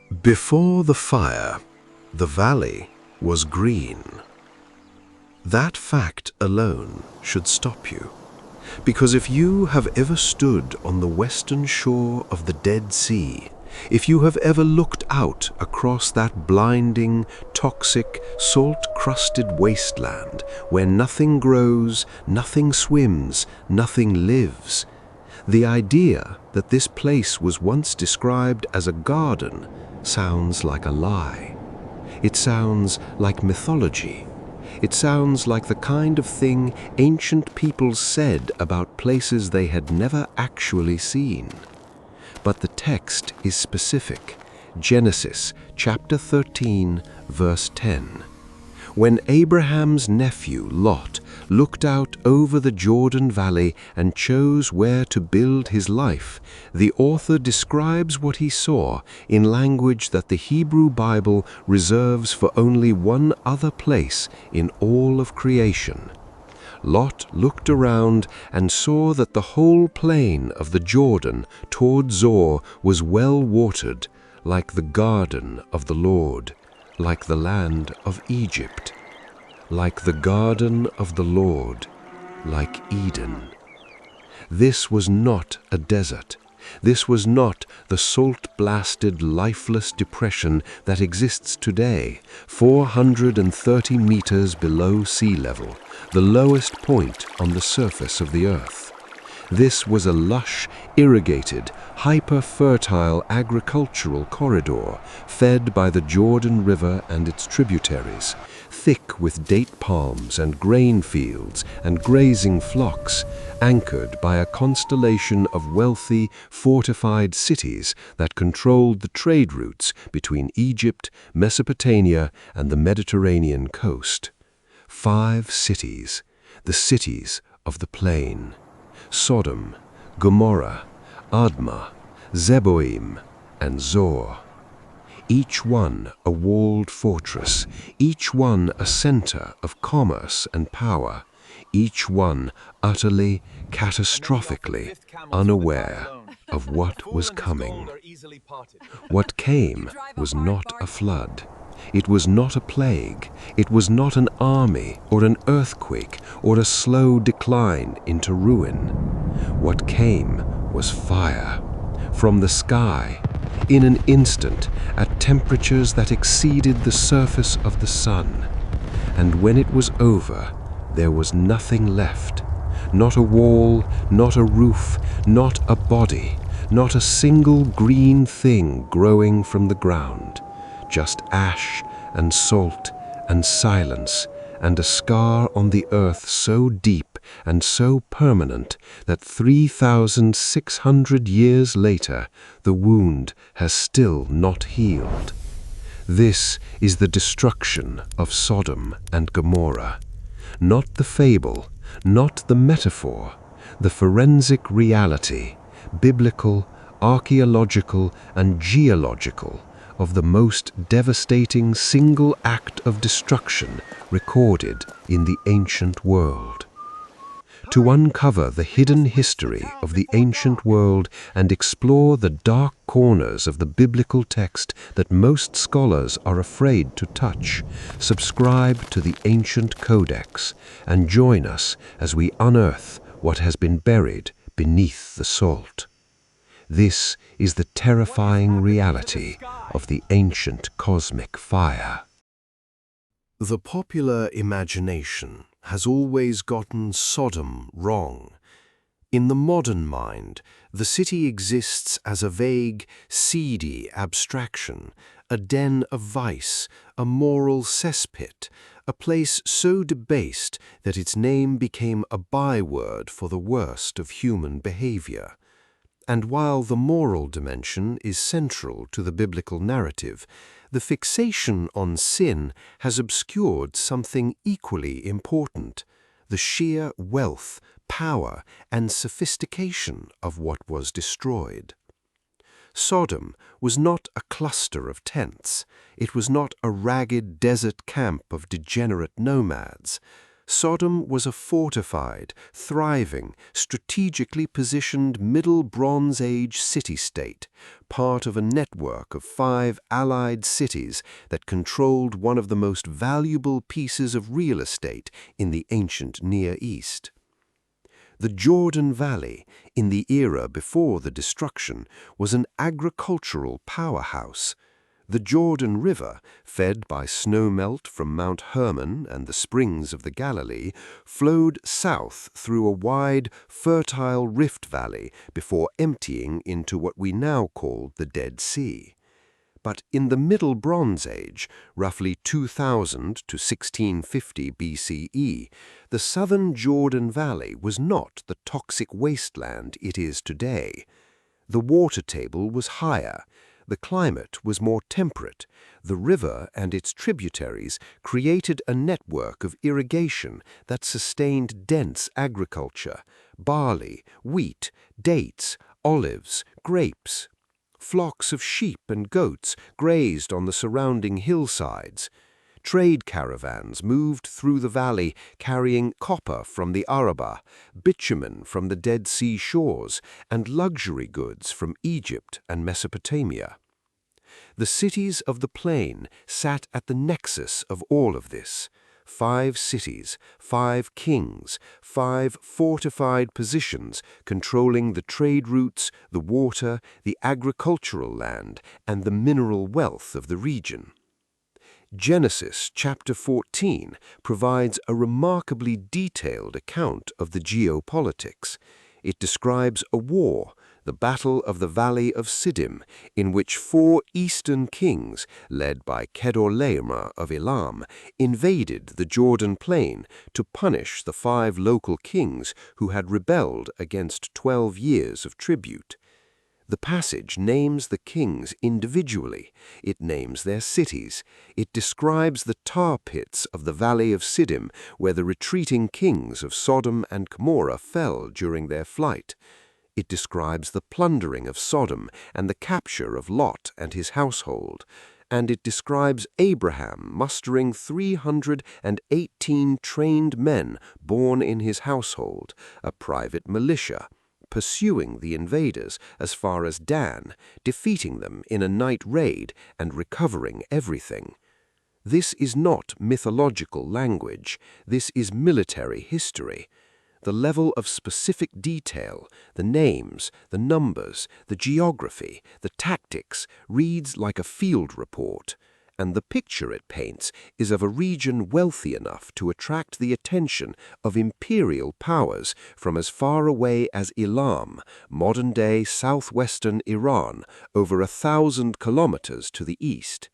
Before the fire, the valley was green. That fact alone should stop you, because if you have ever stood on the western shore of the Dead Sea, if you have ever looked out across that blinding, toxic, salt-crusted wasteland where nothing grows, nothing swims, nothing lives, the idea that this place was once described as a garden sounds like a lie. It sounds like mythology. It sounds like the kind of thing ancient peoples said about places they had never actually seen. But the text is specific. Genesis chapter 13, verse 10. When Abraham's nephew Lot looked out over the Jordan Valley and chose where to build his life, the author describes what he saw in language that the Hebrew Bible reserves for only one other place in all of creation. Lot looked around and saw that the whole plain of the Jordan toward Zoar was well watered, like the garden of the Lord, like the land of Egypt, like the garden of the Lord, like Eden. This was not a desert. This was not the salt-blasted, lifeless depression that exists today, 430 meters below sea level, the lowest point on the surface of the earth. This was a lush, irrigated, hyper-fertile agricultural corridor fed by the Jordan River and its tributaries, thick with date palms and grain fields and grazing flocks, anchored by a constellation of wealthy, fortified cities that controlled the trade routes between Egypt, Mesopotamia, and the Mediterranean coast. 5 cities, the cities of the plain: Sodom, Gomorrah, Admah, Zeboim, and Zoar. Each one a walled fortress, each one a center of commerce and power, each one utterly, catastrophically unaware of what was coming. What came was not a flood. It was not a plague. It was not an army or an earthquake or a slow decline into ruin. What came was fire from the sky, in an instant, at temperatures that exceeded the surface of the sun. And when it was over, there was nothing left. Not a wall, not a roof, not a body, not a single green thing growing from the ground. Just ash and salt and silence, and a scar on the earth so deep and so permanent that 3,600 years later the wound has still not healed. This is the destruction of Sodom and Gomorrah. Not the fable, not the metaphor, the forensic reality, biblical, archaeological, and geological, of the most devastating single act of destruction recorded in the ancient world. To uncover the hidden history of the ancient world and explore the dark corners of the biblical text that most scholars are afraid to touch, subscribe to the Ancient Codex and join us as we unearth what has been buried beneath the salt. This is the terrifying reality of the ancient cosmic fire. The popular imagination has always gotten Sodom wrong. In the modern mind, the city exists as a vague, seedy abstraction, a den of vice, a moral cesspit, a place so debased that its name became a byword for the worst of human behavior. And while the moral dimension is central to the biblical narrative, the fixation on sin has obscured something equally important: the sheer wealth, power, and sophistication of what was destroyed. Sodom was not a cluster of tents. It was not a ragged desert camp of degenerate nomads. Sodom was a fortified, thriving, strategically positioned Middle Bronze Age city-state, part of a network of 5 allied cities that controlled one of the most valuable pieces of real estate in the ancient Near East. The Jordan Valley, in the era before the destruction, was an agricultural powerhouse. The Jordan River, fed by snowmelt from Mount Hermon and the springs of the Galilee, flowed south through a wide, fertile rift valley before emptying into what we now call the Dead Sea. But in the Middle Bronze Age, roughly 2000 to 1650 BCE, the southern Jordan Valley was not the toxic wasteland it is today. The water table was higher. The climate was more temperate. The river and its tributaries created a network of irrigation that sustained dense agriculture: barley, wheat, dates, olives, grapes. Flocks of sheep and goats grazed on the surrounding hillsides. Trade caravans moved through the valley carrying copper from the Arabah, bitumen from the Dead Sea shores, and luxury goods from Egypt and Mesopotamia. The cities of the plain sat at the nexus of all of this. 5 cities, 5 kings, 5 fortified positions controlling the trade routes, the water, the agricultural land, and the mineral wealth of the region. Genesis chapter 14 provides a remarkably detailed account of the geopolitics. It describes a war, the Battle of the Valley of Siddim, in which 4 eastern kings, led by Chedorlaomer of Elam, invaded the Jordan plain to punish the 5 local kings who had rebelled against 12 years of tribute. The passage names the kings individually. It names their cities. It describes the tar pits of the Valley of Siddim, where the retreating kings of Sodom and Gomorrah fell during their flight. It describes the plundering of Sodom and the capture of Lot and his household. And it describes Abraham mustering 318 trained men born in his household, a private militia, pursuing the invaders as far as Dan, defeating them in a night raid and recovering everything. This is not mythological language. This is military history. The level of specific detail, the names, the numbers, the geography, the tactics, reads like a field report. And the picture it paints is of a region wealthy enough to attract the attention of imperial powers from as far away as Elam, modern-day southwestern Iran, over 1,000 kilometers to the east.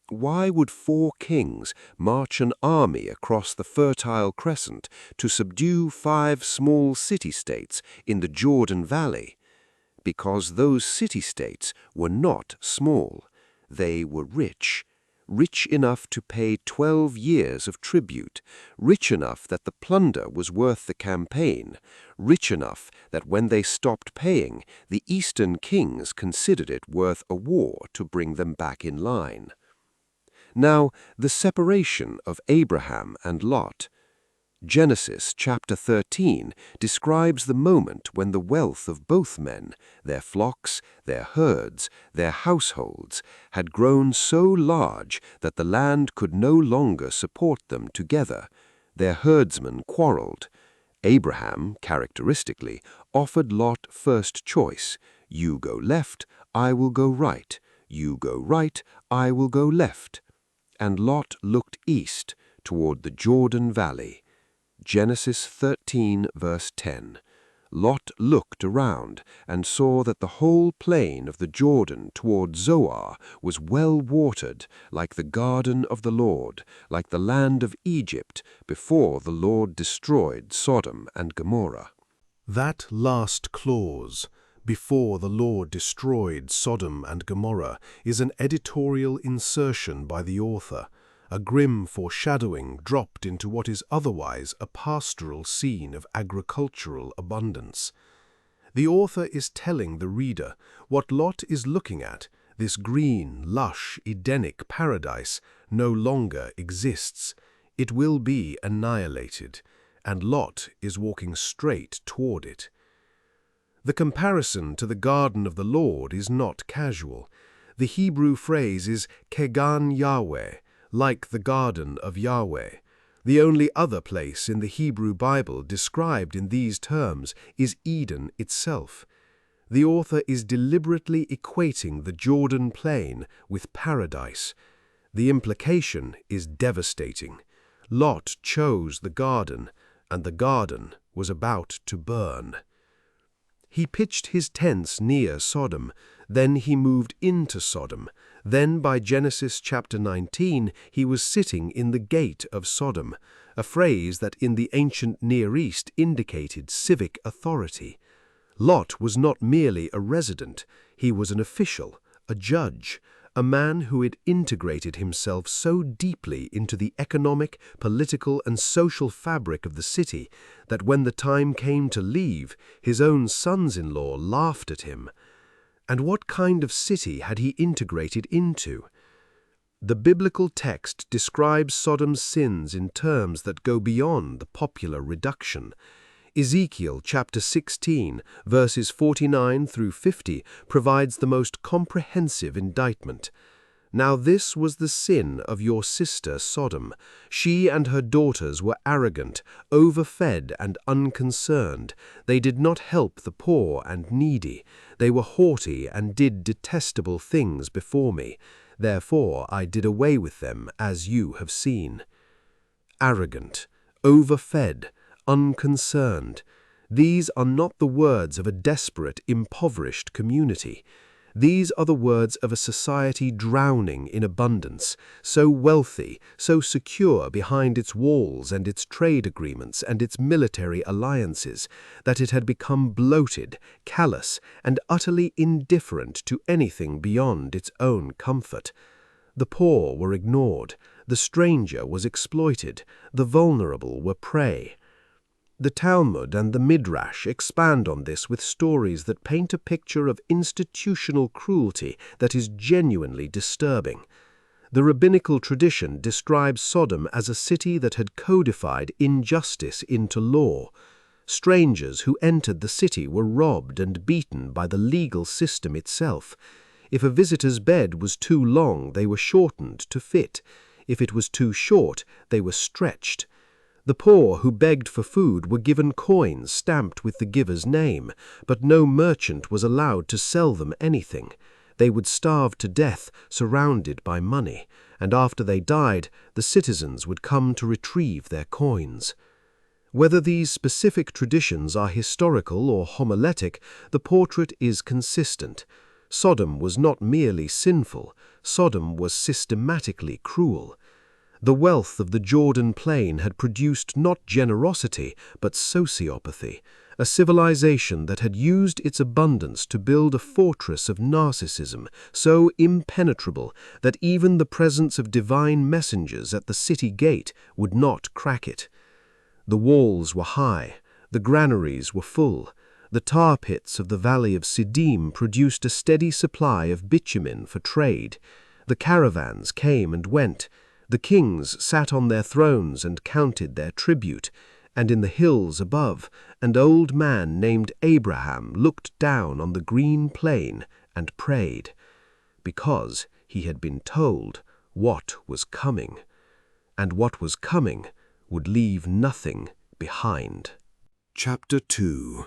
Why would 4 kings march an army across the Fertile Crescent to subdue 5 small city-states in the Jordan Valley? Because those city-states were not small. They were rich. Rich enough to pay 12 years of tribute, rich enough that the plunder was worth the campaign, rich enough that when they stopped paying, the eastern kings considered it worth a war to bring them back in line. Now, the separation of Abraham and Lot. Genesis chapter 13 describes the moment when the wealth of both men, their flocks, their herds, their households, had grown so large that the land could no longer support them together. Their herdsmen quarreled. Abraham, characteristically, offered Lot first choice. You go left, I will go right. You go right, I will go left. And Lot looked east toward the Jordan Valley. Genesis 13, verse 10. Lot looked around and saw that the whole plain of the Jordan toward Zoar was well watered, like the garden of the Lord, like the land of Egypt, before the Lord destroyed Sodom and Gomorrah. That last clause, before the Lord destroyed Sodom and Gomorrah, is an editorial insertion by the author, a grim foreshadowing dropped into what is otherwise a pastoral scene of agricultural abundance. The author is telling the reader what Lot is looking at, this green, lush, Edenic paradise, no longer exists. It will be annihilated, and Lot is walking straight toward it. The comparison to the garden of the Lord is not casual. The Hebrew phrase is kegan Yahweh, like the garden of Yahweh. The only other place in the Hebrew Bible described in these terms is Eden itself. The author is deliberately equating the Jordan plain with paradise. The implication is devastating. Lot chose the garden, and the garden was about to burn. He pitched his tents near Sodom, then he moved into Sodom. Then by Genesis chapter 19 he was sitting in the gate of Sodom, a phrase that in the ancient Near East indicated civic authority. Lot was not merely a resident, he was an official, a judge, a man who had integrated himself so deeply into the economic, political, and social fabric of the city that when the time came to leave, his own sons-in-law laughed at him. And what kind of city had he integrated into? The biblical text describes Sodom's sins in terms that go beyond the popular reduction. Ezekiel chapter 16, verses 49 through 50, provides the most comprehensive indictment. Now this was the sin of your sister Sodom. She and her daughters were arrogant, overfed and unconcerned. They did not help the poor and needy. They were haughty and did detestable things before me. Therefore I did away with them, as you have seen. Arrogant, overfed, unconcerned. These are not the words of a desperate, impoverished community. These are the words of a society drowning in abundance, so wealthy, so secure behind its walls and its trade agreements and its military alliances, that it had become bloated, callous, and utterly indifferent to anything beyond its own comfort. The poor were ignored, the stranger was exploited, the vulnerable were prey. The Talmud and the Midrash expand on this with stories that paint a picture of institutional cruelty that is genuinely disturbing. The rabbinical tradition describes Sodom as a city that had codified injustice into law. Strangers who entered the city were robbed and beaten by the legal system itself. If a visitor's bed was too long, they were shortened to fit. If it was too short, they were stretched. The poor who begged for food were given coins stamped with the giver's name, but no merchant was allowed to sell them anything. They would starve to death, surrounded by money, and after they died, the citizens would come to retrieve their coins. Whether these specific traditions are historical or homiletic, the portrait is consistent. Sodom was not merely sinful, Sodom was systematically cruel. The wealth of the Jordan plain had produced not generosity, but sociopathy, a civilization that had used its abundance to build a fortress of narcissism so impenetrable that even the presence of divine messengers at the city gate would not crack it. The walls were high, the granaries were full. The tar pits of the valley of Siddim produced a steady supply of bitumen for trade. The caravans came and went. The kings sat on their thrones and counted their tribute, and in the hills above, an old man named Abraham looked down on the green plain and prayed, because he had been told what was coming, and what was coming would leave nothing behind. Chapter 2.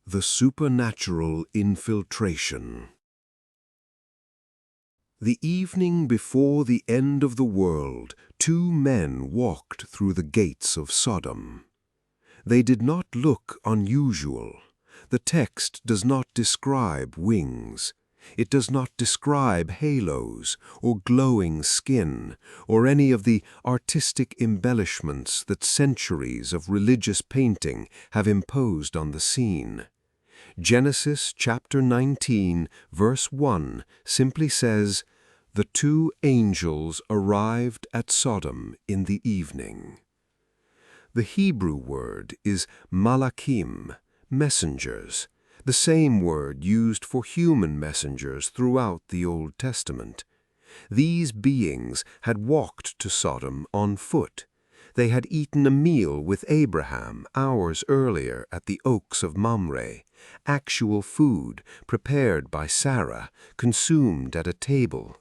The Supernatural Infiltration. The evening before the end of the world, 2 men walked through the gates of Sodom. They did not look unusual. The text does not describe wings. It does not describe halos or glowing skin or any of the artistic embellishments that centuries of religious painting have imposed on the scene. Genesis chapter 19, verse 1 simply says, "The 2 angels arrived at Sodom in the evening." The Hebrew word is malachim, messengers, the same word used for human messengers throughout the Old Testament. These beings had walked to Sodom on foot. They had eaten a meal with Abraham hours earlier at the oaks of Mamre, actual food prepared by Sarah, consumed at a table.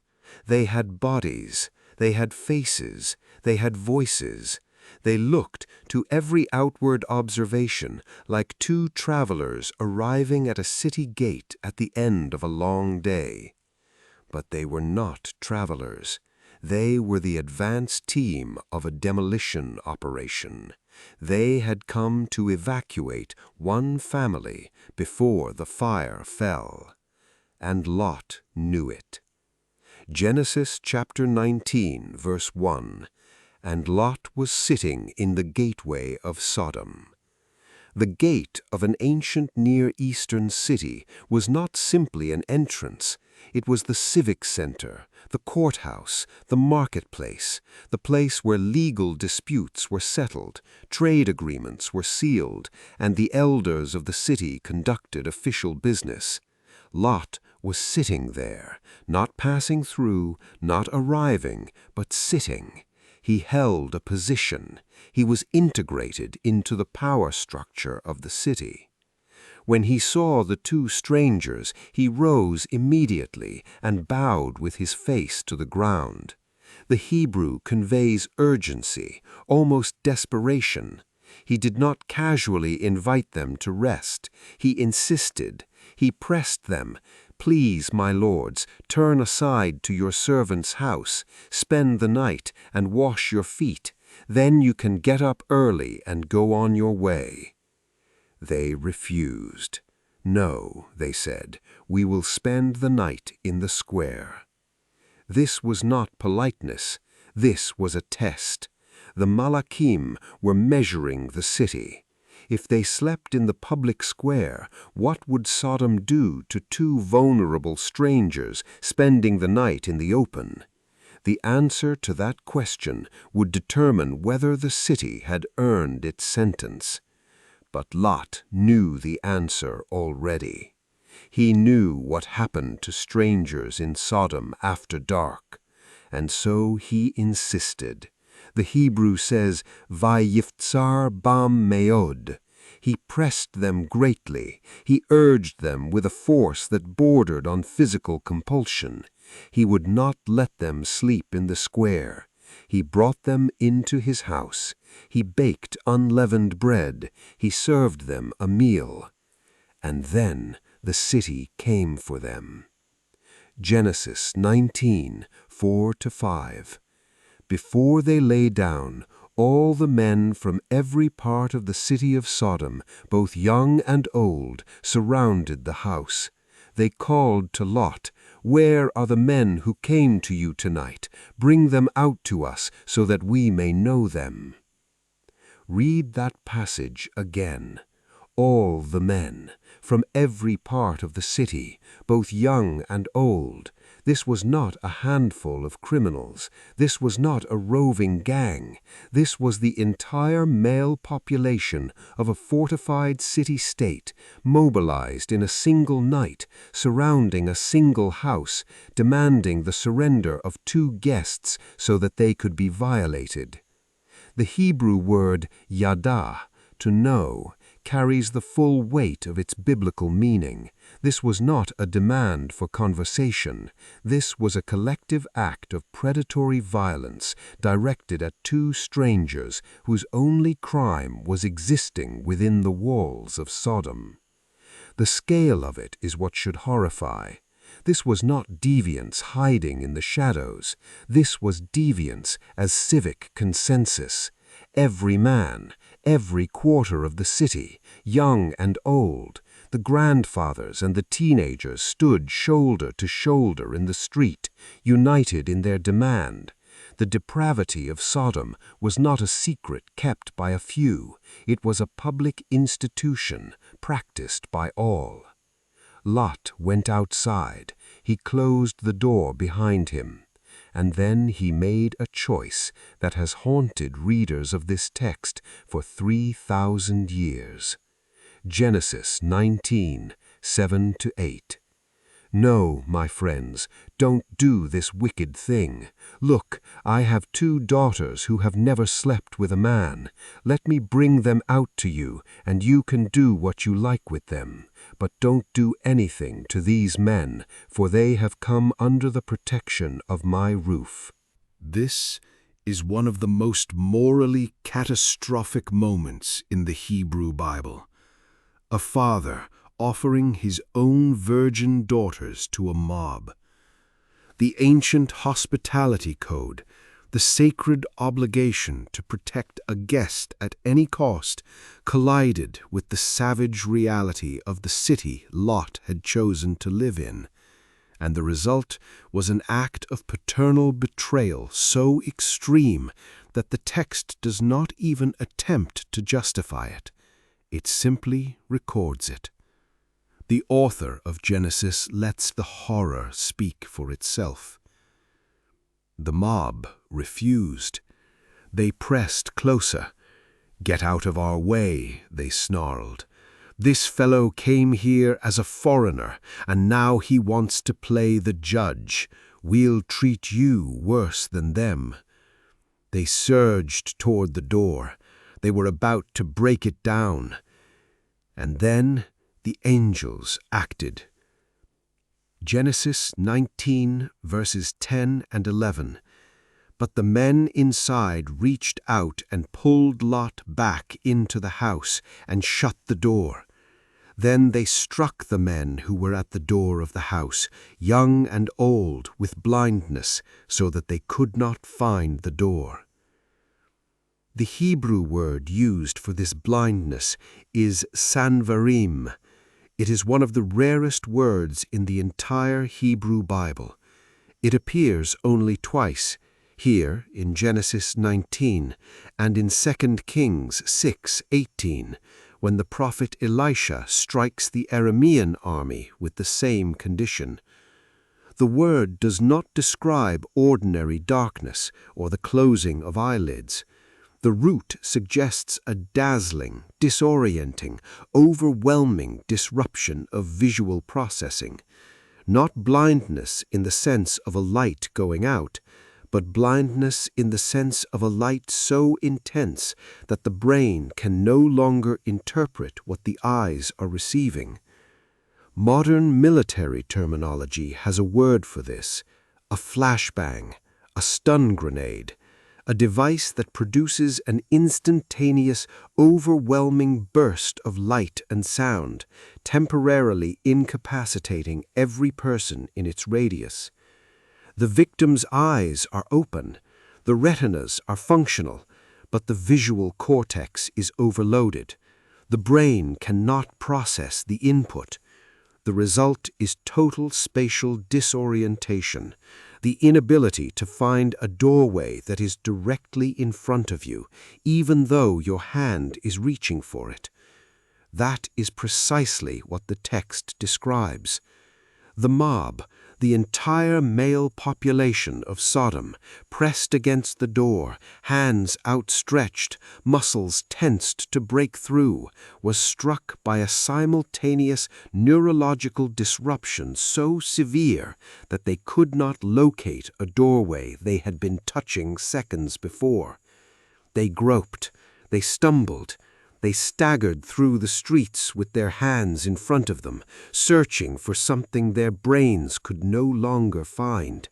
They had bodies, they had faces, they had voices. They looked, to every outward observation, like two travelers arriving at a city gate at the end of a long day. But they were not travelers. They were the advance team of a demolition operation. They had come to evacuate one family before the fire fell. And Lot knew it. Genesis chapter 19, verse 1. And Lot was sitting in the gateway of Sodom. The gate of an ancient Near Eastern city was not simply an entrance. It was the civic center, the courthouse, the marketplace, the place where legal disputes were settled, trade agreements were sealed, and the elders of the city conducted official business. Lot was sitting there, not passing through, not arriving, but sitting. He held a position. He was integrated into the power structure of the city. When he saw the two strangers, he rose immediately and bowed with his face to the ground. The Hebrew conveys urgency, almost desperation. He did not casually invite them to rest. He insisted. He pressed them. Please, my lords, turn aside to your servant's house, spend the night, and wash your feet. Then you can get up early and go on your way. They refused. No, they said, we will spend the night in the square. This was not politeness. This was a test. The Malachim were measuring the city. If they slept in the public square, what would Sodom do to two vulnerable strangers spending the night in the open? The answer to that question would determine whether the city had earned its sentence. But Lot knew the answer already. He knew what happened to strangers in Sodom after dark, and so he insisted. The Hebrew says, Vayiftsar bam meod. He pressed them greatly. He urged them with a force that bordered on physical compulsion. He would not let them sleep in the square. He brought them into his house. He baked unleavened bread. He served them a meal. And then the city came for them. Genesis 19, 4-5. Before they lay down, all the men from every part of the city of Sodom, both young and old, surrounded the house. They called to Lot, Where are the men who came to you tonight? Bring them out to us so that we may know them. Read that passage again. All the men, from every part of the city, both young and old. This was not a handful of criminals. This was not a roving gang. This was the entire male population of a fortified city-state, mobilized in a single night, surrounding a single house, demanding the surrender of two guests so that they could be violated. The Hebrew word yada, to know, carries the full weight of its biblical meaning. This was not a demand for conversation. This was a collective act of predatory violence directed at two strangers whose only crime was existing within the walls of Sodom. The scale of it is what should horrify. This was not deviance hiding in the shadows. This was deviance as civic consensus. Every man, every quarter of the city, young and old, the grandfathers and the teenagers stood shoulder to shoulder in the street, united in their demand. The depravity of Sodom was not a secret kept by a few. It was a public institution practiced by all. Lot went outside. He closed the door behind him. And then he made a choice that has haunted readers of this text for 3,000 years. Genesis 19, 7-8. No, my friends, don't do this wicked thing. Look, I have 2 daughters who have never slept with a man. Let me bring them out to you, and you can do what you like with them. But don't do anything to these men, for they have come under the protection of my roof." This is one of the most morally catastrophic moments in the Hebrew Bible. A father offering his own virgin daughters to a mob. The ancient hospitality code, the sacred obligation to protect a guest at any cost, collided with the savage reality of the city Lot had chosen to live in, and the result was an act of paternal betrayal so extreme that the text does not even attempt to justify it. It simply records it. The author of Genesis lets the horror speak for itself. The mob refused. They pressed closer. "Get out of our way," they snarled. "This fellow came here as a foreigner, and now he wants to play the judge. We'll treat you worse than them." They surged toward the door. They were about to break it down. And then the angels acted. Genesis 19, verses 10 and 11. "But the men inside reached out and pulled Lot back into the house and shut the door. Then they struck the men who were at the door of the house, young and old, with blindness, so that they could not find the door." The Hebrew word used for this blindness is sanvarim. It is one of the rarest words in the entire Hebrew Bible. It appears only twice, here in Genesis 19 and in 2 Kings 6:18, when the prophet Elisha strikes the Aramean army with the same condition. The word does not describe ordinary darkness or the closing of eyelids. The root suggests a dazzling, disorienting, overwhelming disruption of visual processing. Not blindness in the sense of a light going out, but blindness in the sense of a light so intense that the brain can no longer interpret what the eyes are receiving. Modern military terminology has a word for this: a flashbang, a stun grenade, a device that produces an instantaneous, overwhelming burst of light and sound, temporarily incapacitating every person in its radius. The victim's eyes are open, the retinas are functional, but the visual cortex is overloaded. The brain cannot process the input. The result is total spatial disorientation, the inability to find a doorway that is directly in front of you, even though your hand is reaching for it. That is precisely what the text describes. The mob, the entire male population of Sodom, pressed against the door, hands outstretched, muscles tensed to break through, was struck by a simultaneous neurological disruption so severe that they could not locate a doorway they had been touching seconds before. They groped, they stumbled, they staggered through the streets with their hands in front of them, searching for something their brains could no longer find.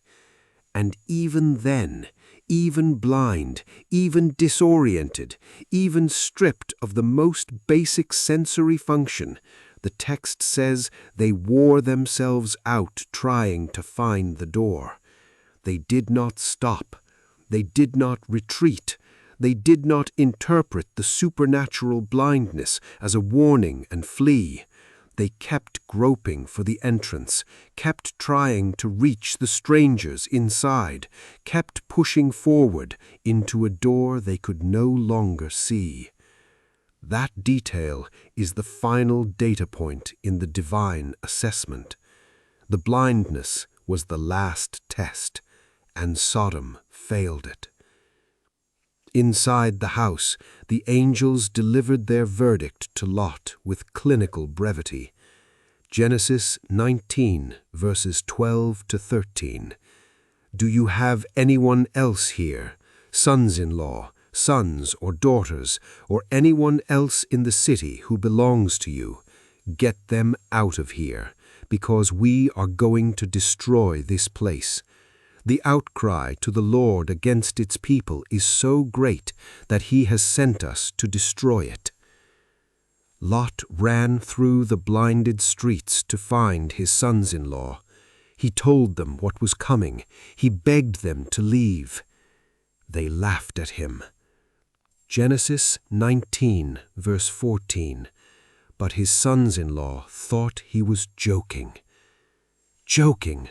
And even then, even blind, even disoriented, even stripped of the most basic sensory function, the text says they wore themselves out trying to find the door. They did not stop. They did not retreat. They did not interpret the supernatural blindness as a warning and flee. They kept groping for the entrance, kept trying to reach the strangers inside, kept pushing forward into a door they could no longer see. That detail is the final data point in the divine assessment. The blindness was the last test, and Sodom failed it. Inside the house, the angels delivered their verdict to Lot with clinical brevity. Genesis 19, verses 12 to 13. Do you have anyone else here, sons-in-law, sons or daughters, or anyone else in the city who belongs to you? Get them out of here, because we are going to destroy this place. The outcry to the Lord against its people is so great that he has sent us to destroy it. Lot ran through the blinded streets to find his sons-in-law. He told them what was coming. He begged them to leave. They laughed at him. Genesis 19, verse 14. But his sons-in-law thought he was joking. Joking!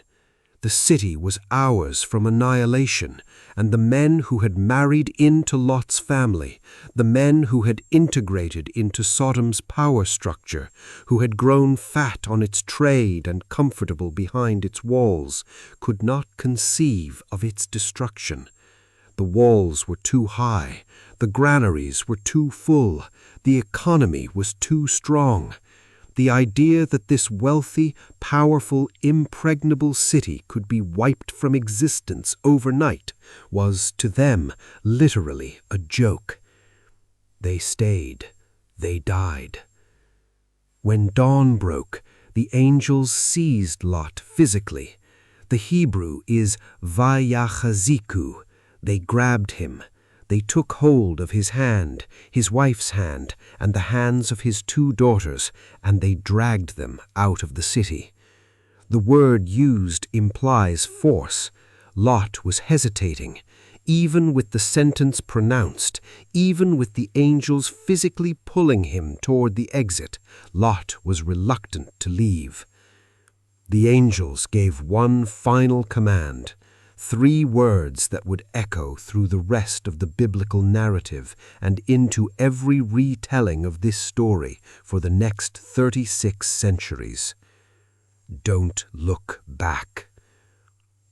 The city was ours from annihilation, and the men who had married into Lot's family, the men who had integrated into Sodom's power structure, who had grown fat on its trade and comfortable behind its walls, could not conceive of its destruction. The walls were too high, the granaries were too full, the economy was too strong. The idea that this wealthy, powerful, impregnable city could be wiped from existence overnight was, to them, literally a joke. They stayed. They died. When dawn broke, the angels seized Lot physically. The Hebrew is vayachaziku. They grabbed him. They took hold of his hand, his wife's hand, and the hands of his 2 daughters, and they dragged them out of the city. The word used implies force. Lot was hesitating. Even with the sentence pronounced, even with the angels physically pulling him toward the exit, Lot was reluctant to leave. The angels gave one final command. 3 words that would echo through the rest of the biblical narrative and into every retelling of this story for the next 36 centuries. Don't look back.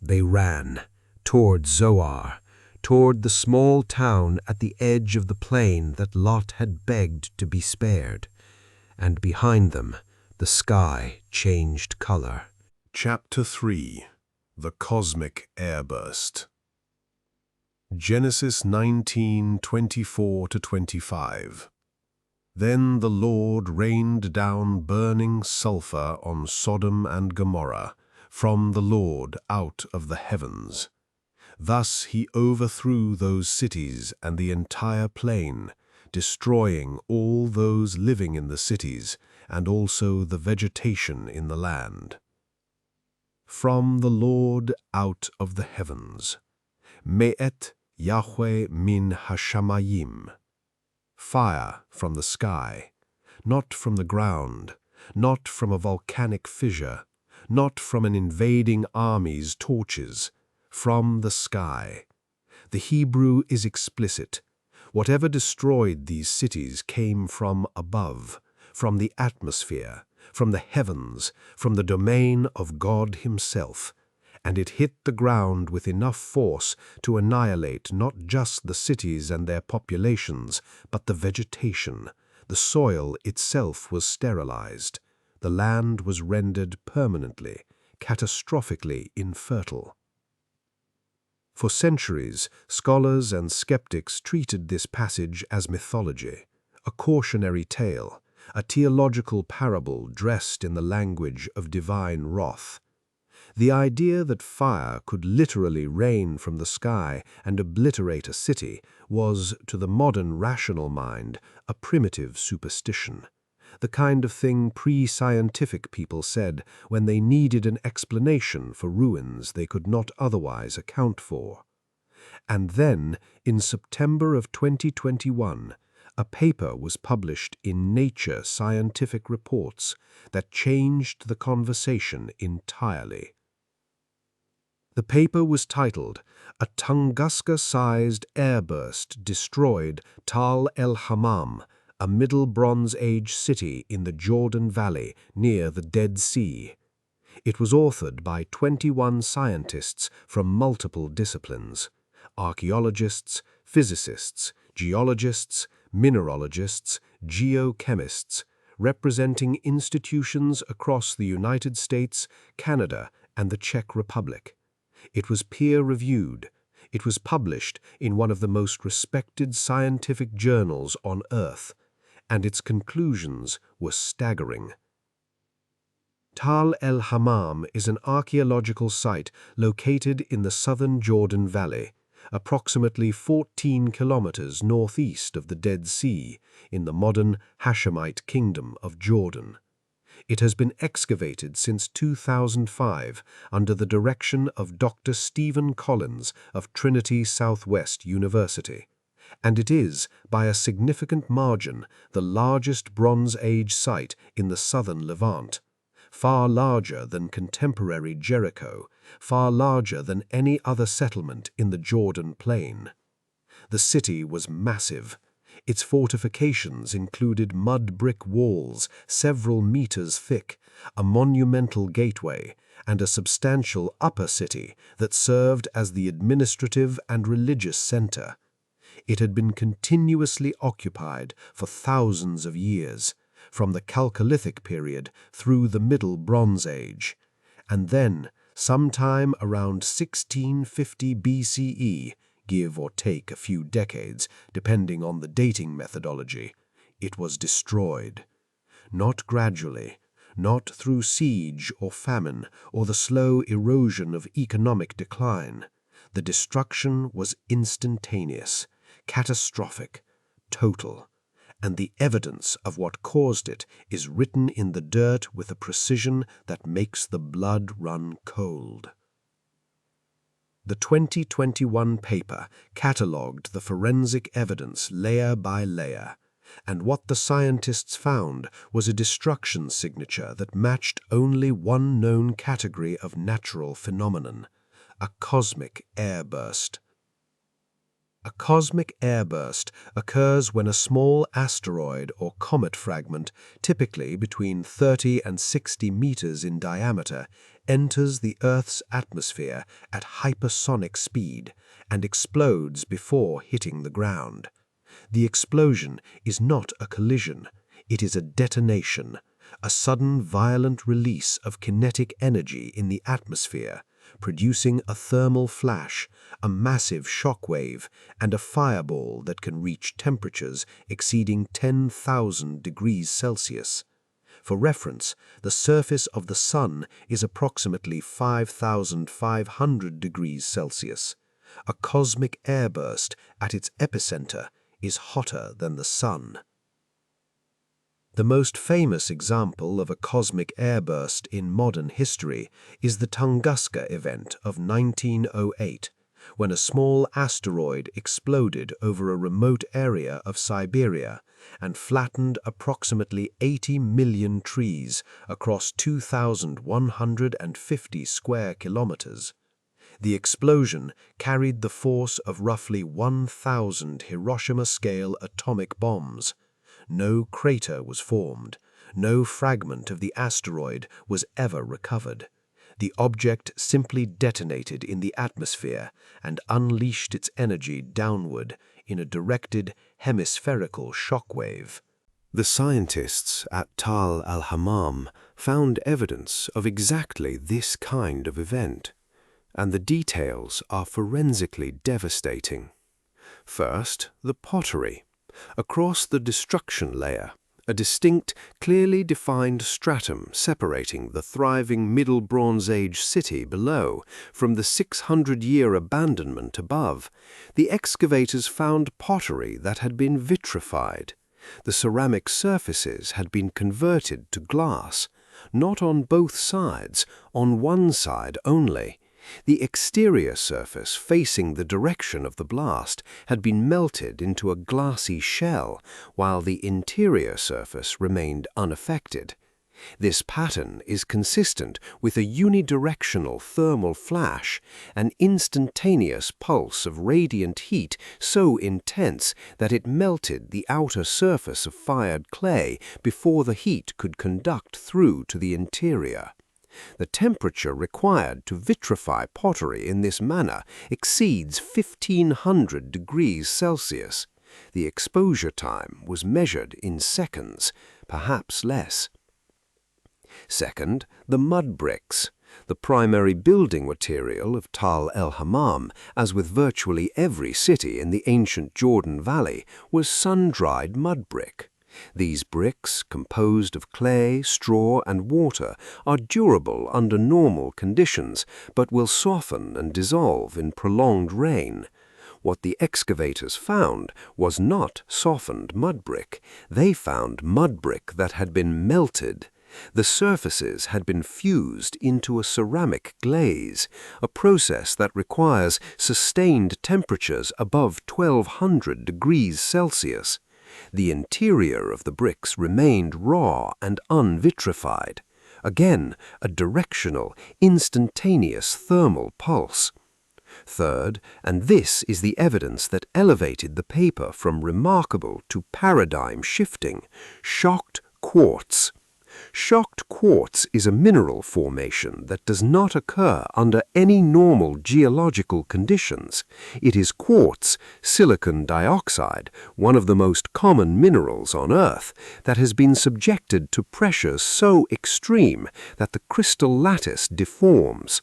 They ran toward Zoar, toward the small town at the edge of the plain that Lot had begged to be spared, and behind them the sky changed color. Chapter 3. The Cosmic Airburst. Genesis 19:24-25. Then the Lord rained down burning sulfur on Sodom and Gomorrah from the Lord out of the heavens. Thus he overthrew those cities and the entire plain, destroying all those living in the cities and also the vegetation in the land. From the Lord out of the heavens. Me'et Yahweh min hashamayim. Fire from the sky, not from the ground, not from a volcanic fissure, not from an invading army's torches, from the sky. The Hebrew is explicit. Whatever destroyed these cities came from above, from the atmosphere, from the heavens, from the domain of God himself, and it hit the ground with enough force to annihilate not just the cities and their populations, but the vegetation. The soil itself was sterilized. The land was rendered permanently, catastrophically infertile. For centuries, scholars and skeptics treated this passage as mythology, a cautionary tale, a theological parable dressed in the language of divine wrath. The idea that fire could literally rain from the sky and obliterate a city was, to the modern rational mind, a primitive superstition, the kind of thing pre-scientific people said when they needed an explanation for ruins they could not otherwise account for. And then, in September of 2021, a paper was published in Nature Scientific Reports that changed the conversation entirely. The paper was titled, "A Tunguska-sized airburst destroyed Tal el-Hammam, a Middle Bronze Age city in the Jordan Valley near the Dead Sea." It was authored by 21 scientists from multiple disciplines: archaeologists, physicists, geologists, mineralogists, geochemists, representing institutions across the United States, Canada, and the Czech Republic. It was peer-reviewed. It was published in one of the most respected scientific journals on Earth, and its conclusions were staggering. Tal el-Hammam is an archaeological site located in the southern Jordan Valley, approximately 14 kilometers northeast of the Dead Sea in the modern Hashemite Kingdom of Jordan. It has been excavated since 2005 under the direction of Dr. Stephen Collins of Trinity Southwest University, and it is, by a significant margin, the largest Bronze Age site in the southern Levant, far larger than contemporary Jericho, far larger than any other settlement in the Jordan Plain. The city was massive. Its fortifications included mud brick walls several meters thick, a monumental gateway, and a substantial upper city that served as the administrative and religious center. It had been continuously occupied for thousands of years, from the Chalcolithic period through the Middle Bronze Age, and then, sometime around 1650 BCE, give or take a few decades, depending on the dating methodology, it was destroyed. Not gradually, not through siege or famine or the slow erosion of economic decline. The destruction was instantaneous, catastrophic, total, and the evidence of what caused it is written in the dirt with a precision that makes the blood run cold. The 2021 paper catalogued the forensic evidence layer by layer, and what the scientists found was a destruction signature that matched only one known category of natural phenomenon: a cosmic airburst. A cosmic airburst occurs when a small asteroid or comet fragment, typically between 30 and 60 meters in diameter, enters the Earth's atmosphere at hypersonic speed and explodes before hitting the ground. The explosion is not a collision, it is a detonation, a sudden violent release of kinetic energy in the atmosphere, producing a thermal flash, a massive shock wave, and a fireball that can reach temperatures exceeding 10,000 degrees Celsius. For reference, the surface of the Sun is approximately 5,500 degrees Celsius. A cosmic airburst at its epicenter is hotter than the Sun. The most famous example of a cosmic airburst in modern history is the Tunguska event of 1908, when a small asteroid exploded over a remote area of Siberia and flattened approximately 80 million trees across 2,150 square kilometers. The explosion carried the force of roughly 1,000 Hiroshima-scale atomic bombs. No crater was formed. No fragment of the asteroid was ever recovered. The object simply detonated in the atmosphere and unleashed its energy downward in a directed hemispherical shockwave. The scientists at Tal el-Hammam found evidence of exactly this kind of event, and the details are forensically devastating. First, the pottery. Across the destruction layer, a distinct, clearly defined stratum separating the thriving Middle Bronze Age city below from the 600-year abandonment above, the excavators found pottery that had been vitrified. The ceramic surfaces had been converted to glass, not on both sides, on one side only. The exterior surface facing the direction of the blast had been melted into a glassy shell, while the interior surface remained unaffected. This pattern is consistent with a unidirectional thermal flash, an instantaneous pulse of radiant heat so intense that it melted the outer surface of fired clay before the heat could conduct through to the interior. The temperature required to vitrify pottery in this manner exceeds 1,500 degrees Celsius. The exposure time was measured in seconds, perhaps less. Second, the mud bricks. The primary building material of Tal el-Hammam, as with virtually every city in the ancient Jordan Valley, was sun-dried mud brick. These bricks, composed of clay, straw, and water, are durable under normal conditions, but will soften and dissolve in prolonged rain. What the excavators found was not softened mud brick. They found mud brick that had been melted. The surfaces had been fused into a ceramic glaze, a process that requires sustained temperatures above 1200 degrees Celsius. The interior of the bricks remained raw and unvitrified. Again, a directional, instantaneous thermal pulse. Third, and this is the evidence that elevated the paper from remarkable to paradigm-shifting, shocked quartz. Shocked quartz is a mineral formation that does not occur under any normal geological conditions. It is quartz, silicon dioxide, one of the most common minerals on Earth, that has been subjected to pressures so extreme that the crystal lattice deforms.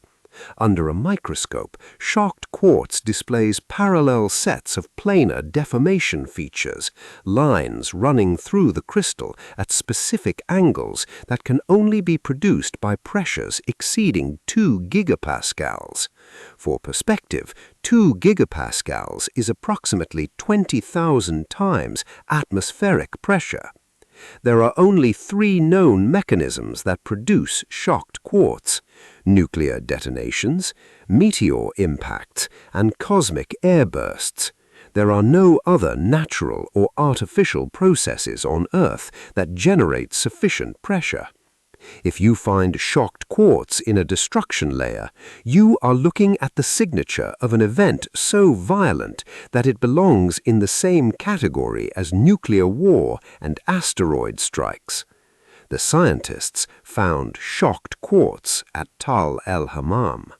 Under a microscope, shocked quartz displays parallel sets of planar deformation features, lines running through the crystal at specific angles that can only be produced by pressures exceeding 2 gigapascals. For perspective, 2 gigapascals is approximately 20,000 times atmospheric pressure. There are only 3 known mechanisms that produce shocked quartz: nuclear detonations, meteor impacts, and cosmic airbursts. There are no other natural or artificial processes on Earth that generate sufficient pressure. If you find shocked quartz in a destruction layer, you are looking at the signature of an event so violent that it belongs in the same category as nuclear war and asteroid strikes. The scientists found shocked quartz at Tal el-Hammam.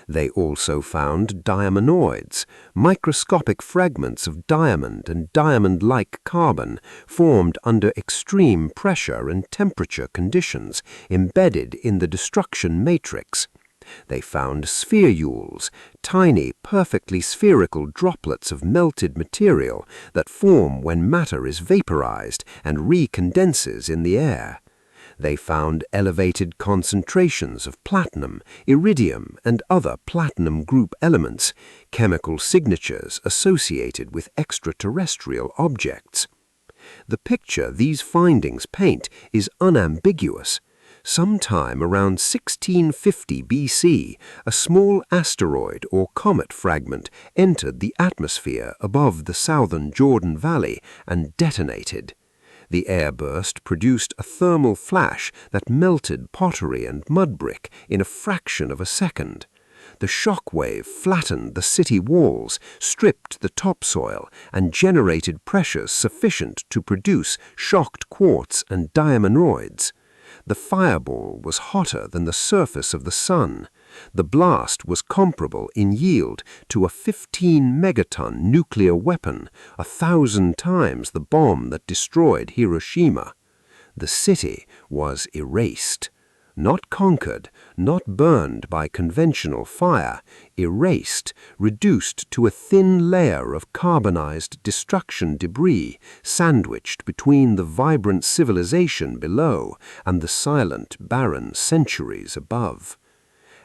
They also found diamondoids, microscopic fragments of diamond and diamond-like carbon formed under extreme pressure and temperature conditions embedded in the destruction matrix. They found spherules, tiny, perfectly spherical droplets of melted material that form when matter is vaporized and recondenses in the air. They found elevated concentrations of platinum, iridium, and other platinum group elements, chemical signatures associated with extraterrestrial objects. The picture these findings paint is unambiguous. Sometime around 1650 BC, a small asteroid or comet fragment entered the atmosphere above the southern Jordan Valley and detonated. The airburst produced a thermal flash that melted pottery and mud brick in a fraction of a second. The shock wave flattened the city walls, stripped the topsoil, and generated pressures sufficient to produce shocked quartz and diamondoids. The fireball was hotter than the surface of the sun. The blast was comparable in yield to a 15-megaton nuclear weapon, 1,000 times the bomb that destroyed Hiroshima. The city was erased. Not conquered, not burned by conventional fire, erased, reduced to a thin layer of carbonized destruction debris sandwiched between the vibrant civilization below and the silent, barren centuries above.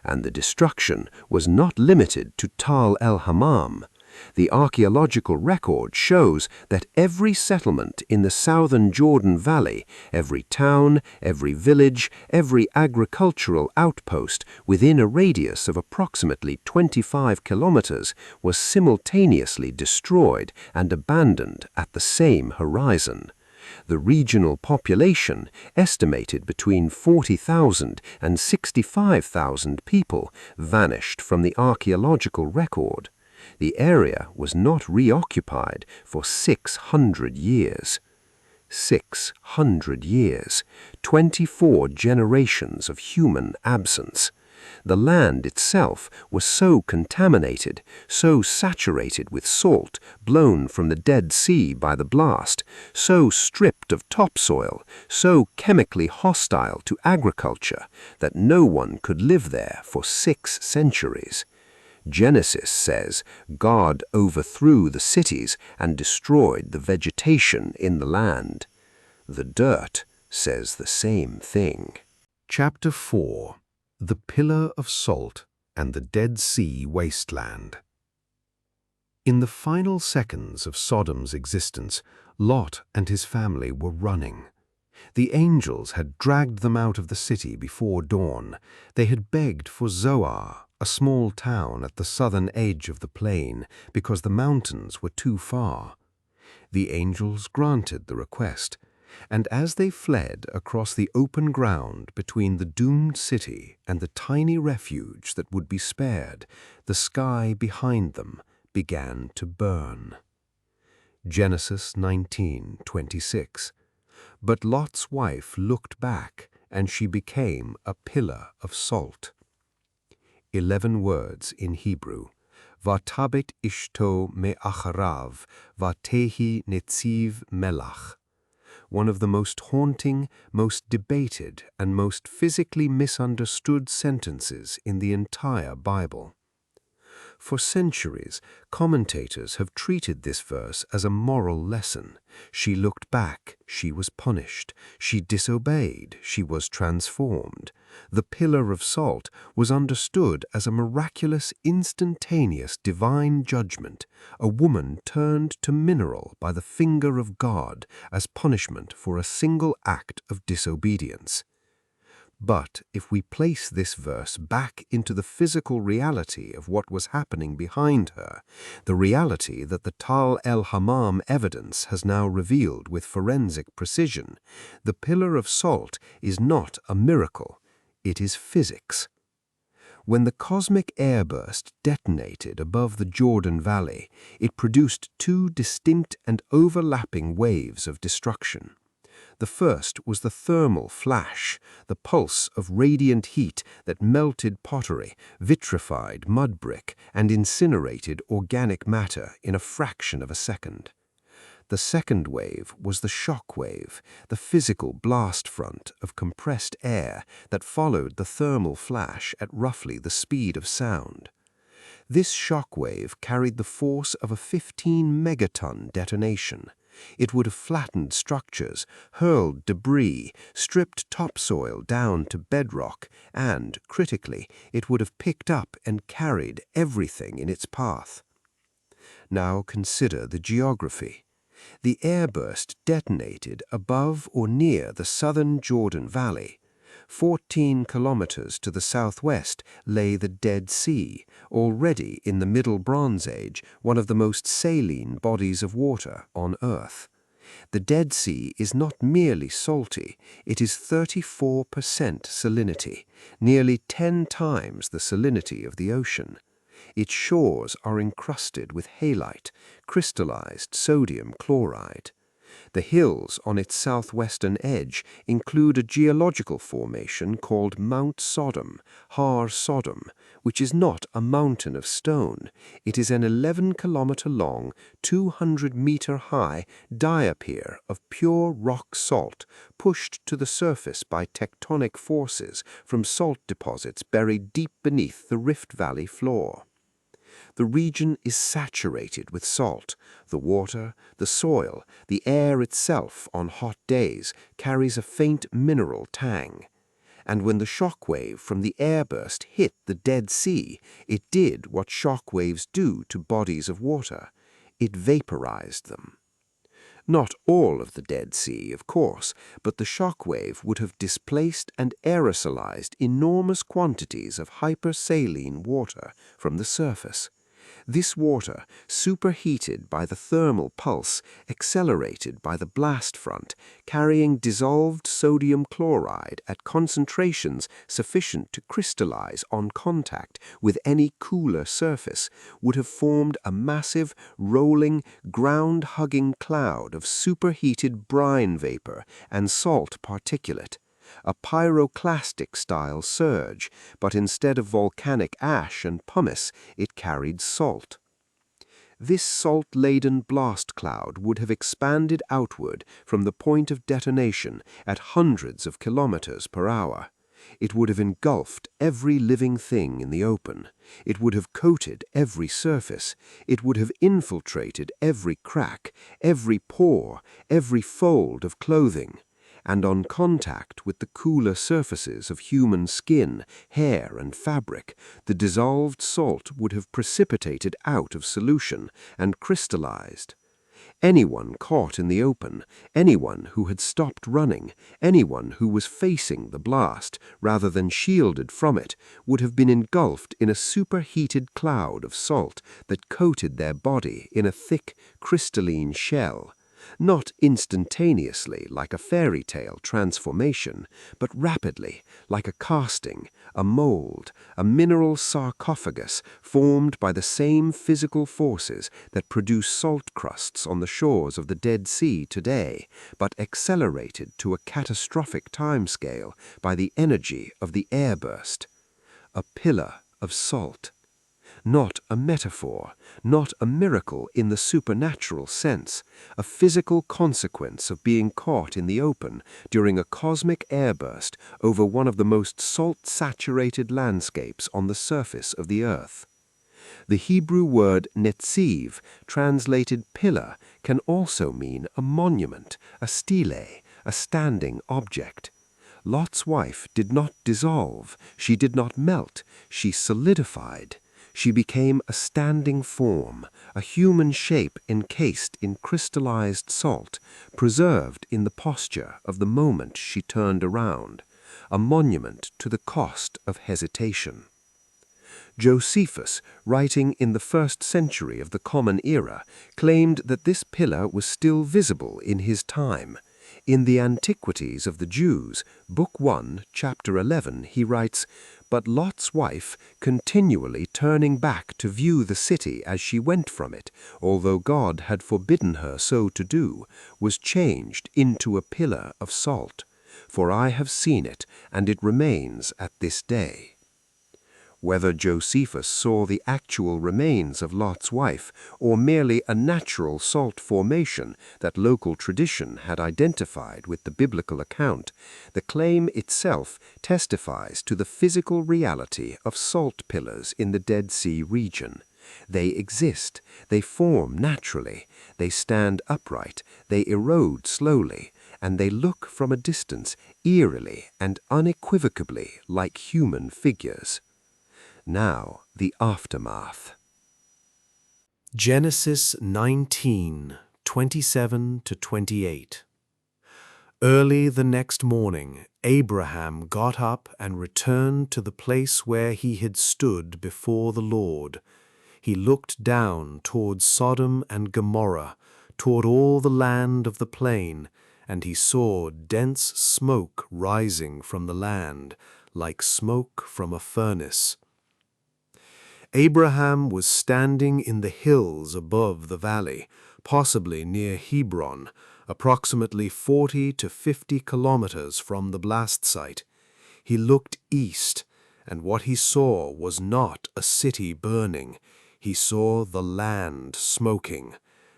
And the destruction was not limited to Tal el-Hammam. The archaeological record shows that every settlement in the southern Jordan Valley, every town, every village, every agricultural outpost within a radius of approximately 25 kilometers was simultaneously destroyed and abandoned at the same horizon. The regional population, estimated between 40,000 and 65,000 people, vanished from the archaeological record. The area was not reoccupied for 600 years. 600 years, 24 generations of human absence. The land itself was so contaminated, so saturated with salt blown from the Dead Sea by the blast, so stripped of topsoil, so chemically hostile to agriculture, that no one could live there for 6 centuries. Genesis says God overthrew the cities and destroyed the vegetation in the land. The dirt says the same thing. Chapter 4. The Pillar of Salt and the Dead Sea Wasteland. In the final seconds of Sodom's existence, Lot and his family were running. The angels had dragged them out of the city before dawn. They had begged for Zoar, a small town at the southern edge of the plain, because the mountains were too far. The angels granted the request, and as they fled across the open ground between the doomed city and the tiny refuge that would be spared, the sky behind them began to burn. Genesis 19:26. But Lot's wife looked back, and she became a pillar of salt. 11 words in Hebrew. Vatabet ishto me'acharav, vatehi netziv melach. One of the most haunting, most debated, and most physically misunderstood sentences in the entire Bible. For centuries, commentators have treated this verse as a moral lesson. She looked back, she was punished. She disobeyed, she was transformed. The pillar of salt was understood as a miraculous, instantaneous divine judgment, a woman turned to mineral by the finger of God as punishment for a single act of disobedience. But if we place this verse back into the physical reality of what was happening behind her, the reality that the Tal el-Hammam evidence has now revealed with forensic precision, the pillar of salt is not a miracle, it is physics. When the cosmic airburst detonated above the Jordan Valley, it produced 2 distinct and overlapping waves of destruction. The first was the thermal flash, the pulse of radiant heat that melted pottery, vitrified mud brick, and incinerated organic matter in a fraction of a second. The second wave was the shock wave, the physical blast front of compressed air that followed the thermal flash at roughly the speed of sound. This shock wave carried the force of a 15 megaton detonation. It would have flattened structures, hurled debris, stripped topsoil down to bedrock, and, critically, it would have picked up and carried everything in its path. Now consider the geography. The airburst detonated above or near the southern Jordan Valley. 14 kilometers to the southwest lay the Dead Sea, already in the Middle Bronze Age, one of the most saline bodies of water on Earth. The Dead Sea is not merely salty, it is 34% salinity, nearly 10 times the salinity of the ocean. Its shores are encrusted with halite, crystallized sodium chloride. The hills on its southwestern edge include a geological formation called Mount Sodom, Har Sodom, which is not a mountain of stone. It is an 11-kilometer-long, 200-meter-high diapier of pure rock salt pushed to the surface by tectonic forces from salt deposits buried deep beneath the Rift Valley floor. The region is saturated with salt. The water, the soil, the air itself on hot days carries a faint mineral tang. And when the shock wave from the airburst hit the Dead Sea, it did what shock waves do to bodies of water. It vaporized them. Not all of the Dead Sea, of course, but the shock wave would have displaced and aerosolized enormous quantities of hypersaline water from the surface. This water, superheated by the thermal pulse, accelerated by the blast front, carrying dissolved sodium chloride at concentrations sufficient to crystallize on contact with any cooler surface, would have formed a massive, rolling, ground-hugging cloud of superheated brine vapor and salt particulate. a pyroclastic-style surge, but instead of volcanic ash and pumice, it carried salt. This salt-laden blast cloud would have expanded outward from the point of detonation at hundreds of kilometers per hour. It would have engulfed every living thing in the open. It would have coated every surface. It would have infiltrated every crack, every pore, every fold of clothing. And on contact with the cooler surfaces of human skin, hair, and fabric, the dissolved salt would have precipitated out of solution and crystallized. Anyone caught in the open, anyone who had stopped running, anyone who was facing the blast rather than shielded from it, would have been engulfed in a superheated cloud of salt that coated their body in a thick, crystalline shell. Not instantaneously like a fairy tale transformation, but rapidly like a casting, a mold, a mineral sarcophagus formed by the same physical forces that produce salt crusts on the shores of the Dead Sea today, but accelerated to a catastrophic timescale by the energy of the airburst. A pillar of salt. Not a metaphor, not a miracle in the supernatural sense, a physical consequence of being caught in the open during a cosmic airburst over one of the most salt-saturated landscapes on the surface of the earth. The Hebrew word netziv, translated pillar, can also mean a monument, a stele, a standing object. Lot's wife did not dissolve, she did not melt, she solidified. She became a standing form, a human shape encased in crystallized salt, preserved in the posture of the moment she turned around, a monument to the cost of hesitation. Josephus, writing in the 1st century of the Common Era, claimed that this pillar was still visible in his time. In the Antiquities of the Jews, Book 1, Chapter 11, he writes, "But Lot's wife, continually turning back to view the city as she went from it, although God had forbidden her so to do, was changed into a pillar of salt. For I have seen it, and it remains at this day." Whether Josephus saw the actual remains of Lot's wife or merely a natural salt formation that local tradition had identified with the biblical account, the claim itself testifies to the physical reality of salt pillars in the Dead Sea region. They exist, they form naturally, they stand upright, they erode slowly, and they look from a distance eerily and unequivocally like human figures. Now, the aftermath. Genesis 19:27-28. Early the next morning, Abraham got up and returned to the place where he had stood before the Lord. He looked down toward Sodom and Gomorrah, toward all the land of the plain, and he saw dense smoke rising from the land, like smoke from a furnace. Abraham was standing in the hills above the valley, possibly near Hebron, approximately 40 to 50 kilometers from the blast site. He looked east, and what he saw was not a city burning. He saw the land smoking.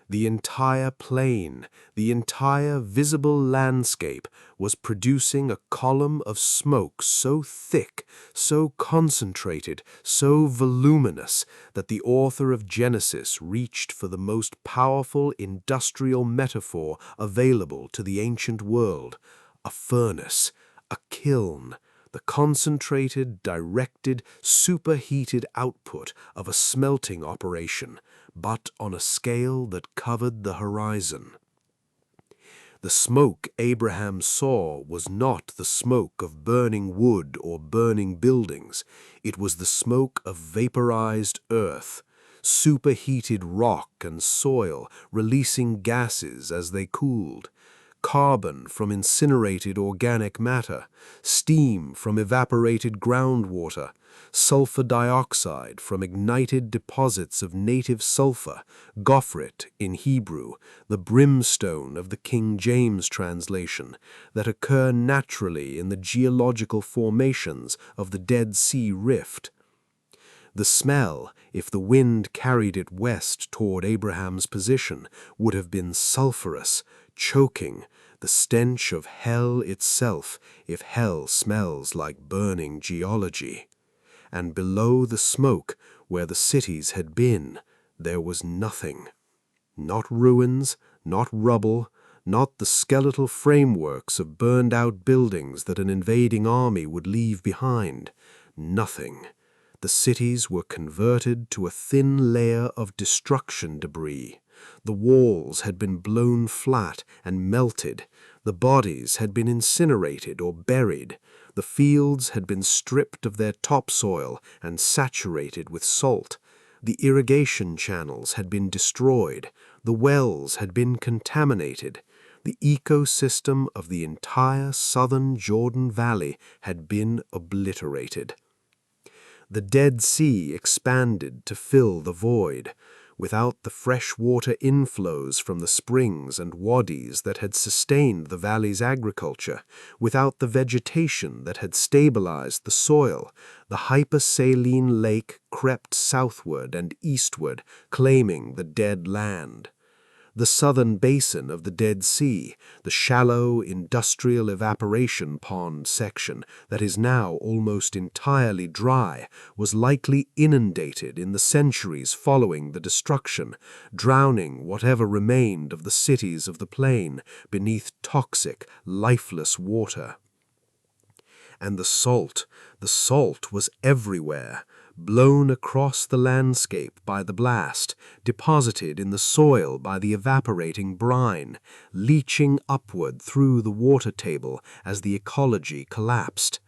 The entire plain, the entire visible landscape was producing a column of smoke so thick, so concentrated, so voluminous that the author of Genesis reached for the most powerful industrial metaphor available to the ancient world: a furnace, a kiln, the concentrated, directed, superheated output of a smelting operation, but on a scale that covered the horizon. The smoke Abraham saw was not the smoke of burning wood or burning buildings. It was the smoke of vaporized earth, superheated rock and soil releasing gases as they cooled. carbon from incinerated organic matter, steam from evaporated groundwater, sulfur dioxide from ignited deposits of native sulfur, gophrite in Hebrew, the brimstone of the King James translation, that occur naturally in the geological formations of the Dead Sea Rift. The smell, if the wind carried it west toward Abraham's position, would have been sulphurous, choking, the stench of hell itself, if hell smells like burning geology. And below the smoke, where the cities had been, there was nothing. Not ruins, not rubble, not the skeletal frameworks of burned-out buildings that an invading army would leave behind. Nothing. The cities were converted to a thin layer of destruction debris. The walls had been blown flat and melted. The bodies had been incinerated or buried. The fields had been stripped of their topsoil and saturated with salt. The irrigation channels had been destroyed. The wells had been contaminated. The ecosystem of the entire southern Jordan Valley had been obliterated. The Dead Sea expanded to fill the void. Without the fresh-water inflows from the springs and wadis that had sustained the valley's agriculture, without the vegetation that had stabilized the soil, the hypersaline lake crept southward and eastward, claiming the dead land. The southern basin of the Dead Sea, the shallow industrial evaporation pond section that is now almost entirely dry, was likely inundated in the centuries following the destruction, drowning whatever remained of the cities of the plain beneath toxic, lifeless water. And the salt was everywhere, blown across the landscape by the blast, deposited in the soil by the evaporating brine, leaching upward through the water table as the ecology collapsed.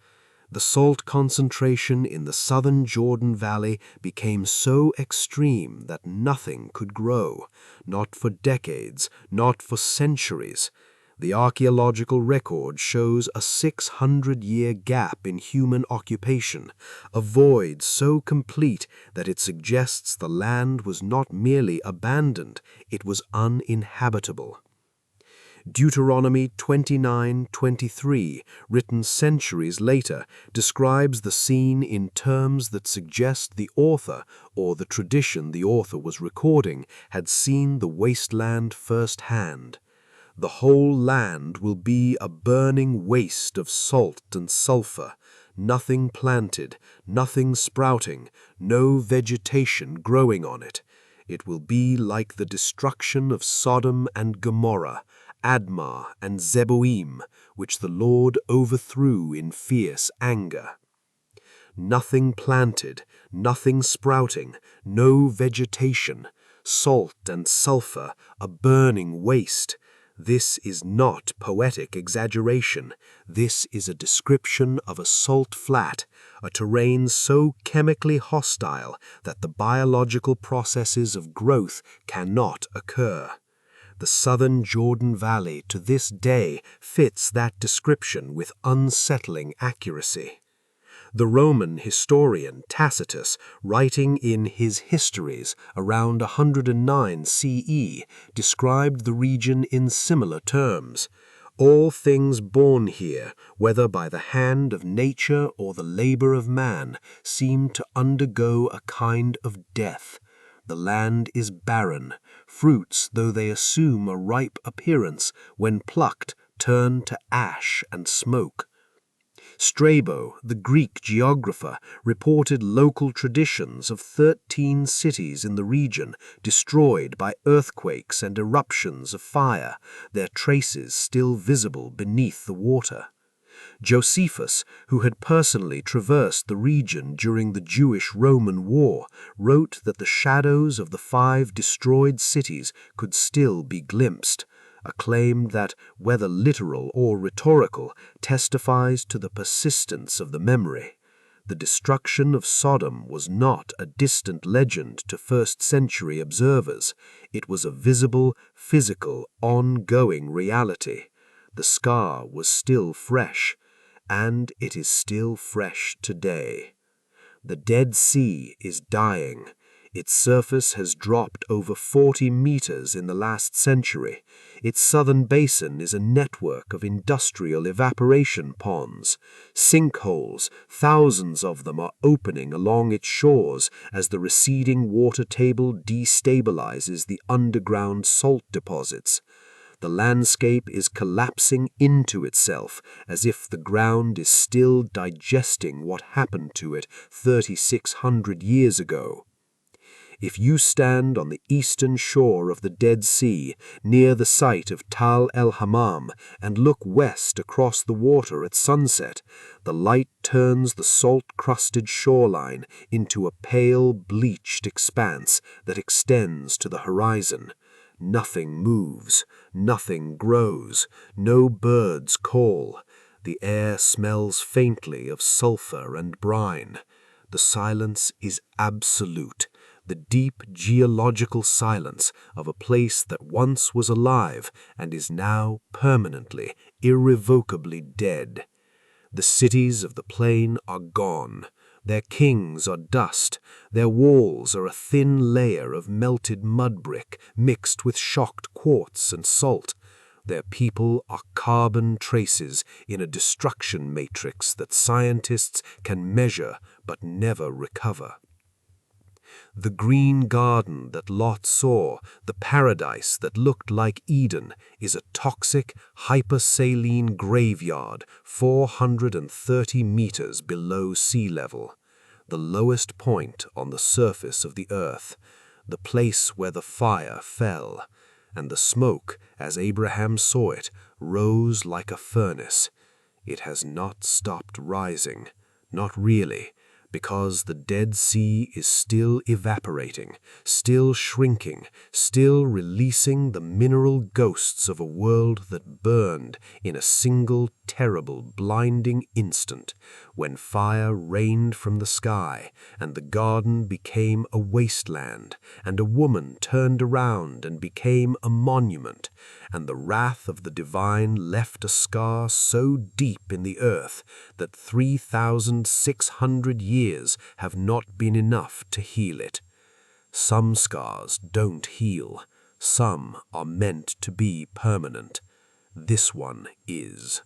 The salt concentration in the southern Jordan Valley became so extreme that nothing could grow, not for decades, not for centuries. The archaeological record shows a 600-year gap in human occupation, a void so complete that it suggests the land was not merely abandoned, it was uninhabitable. Deuteronomy 29:23, written centuries later, describes the scene in terms that suggest the author, or the tradition the author was recording, had seen the wasteland firsthand. The whole land will be a burning waste of salt and sulfur, nothing planted, nothing sprouting, no vegetation growing on it. It will be like the destruction of Sodom and Gomorrah, Admah and Zeboim, which the Lord overthrew in fierce anger. Nothing planted, nothing sprouting, no vegetation, salt and sulfur, a burning waste. This is not poetic exaggeration. This is a description of a salt flat, a terrain so chemically hostile that the biological processes of growth cannot occur. The southern Jordan Valley to this day fits that description with unsettling accuracy. The Roman historian Tacitus, writing in his Histories around 109 CE, described the region in similar terms. All things born here, whether by the hand of nature or the labor of man, seem to undergo a kind of death. The land is barren. Fruits, though they assume a ripe appearance, when plucked, turn to ash and smoke. Strabo, the Greek geographer, reported local traditions of 13 cities in the region destroyed by earthquakes and eruptions of fire, their traces still visible beneath the water. Josephus, who had personally traversed the region during the Jewish-Roman War, wrote that the shadows of the 5 destroyed cities could still be glimpsed, a claim that, whether literal or rhetorical, testifies to the persistence of the memory. The destruction of Sodom was not a distant legend to first-century observers. It was a visible, physical, ongoing reality. The scar was still fresh, and it is still fresh today. The Dead Sea is dying. Its surface has dropped over 40 meters in the last century. Its southern basin is a network of industrial evaporation ponds. Sinkholes, thousands of them, are opening along its shores as the receding water table destabilizes the underground salt deposits. The landscape is collapsing into itself as if the ground is still digesting what happened to it 3,600 years ago. If you stand on the eastern shore of the Dead Sea, near the site of Tal el-Hammam, and look west across the water at sunset, the light turns the salt-crusted shoreline into a pale, bleached expanse that extends to the horizon. Nothing moves, nothing grows, no birds call. The air smells faintly of sulfur and brine. The silence is absolute, the deep geological silence of a place that once was alive and is now permanently, irrevocably dead. The cities of the plain are gone. Their kings are dust. Their walls are a thin layer of melted mud brick mixed with shocked quartz and salt. Their people are carbon traces in a destruction matrix that scientists can measure but never recover. The green garden that Lot saw, the paradise that looked like Eden, is a toxic, hypersaline graveyard 430 meters below sea level, the lowest point on the surface of the earth, the place where the fire fell, and the smoke, as Abraham saw it, rose like a furnace. It has not stopped rising, not really, because the Dead Sea is still evaporating, still shrinking, still releasing the mineral ghosts of a world that burned in a single terrible blinding instant when fire rained from the sky and the garden became a wasteland and a woman turned around and became a monument and the wrath of the divine left a scar so deep in the earth that 3,600 years have not been enough to heal it. Some scars don't heal. Some are meant to be permanent. This one is.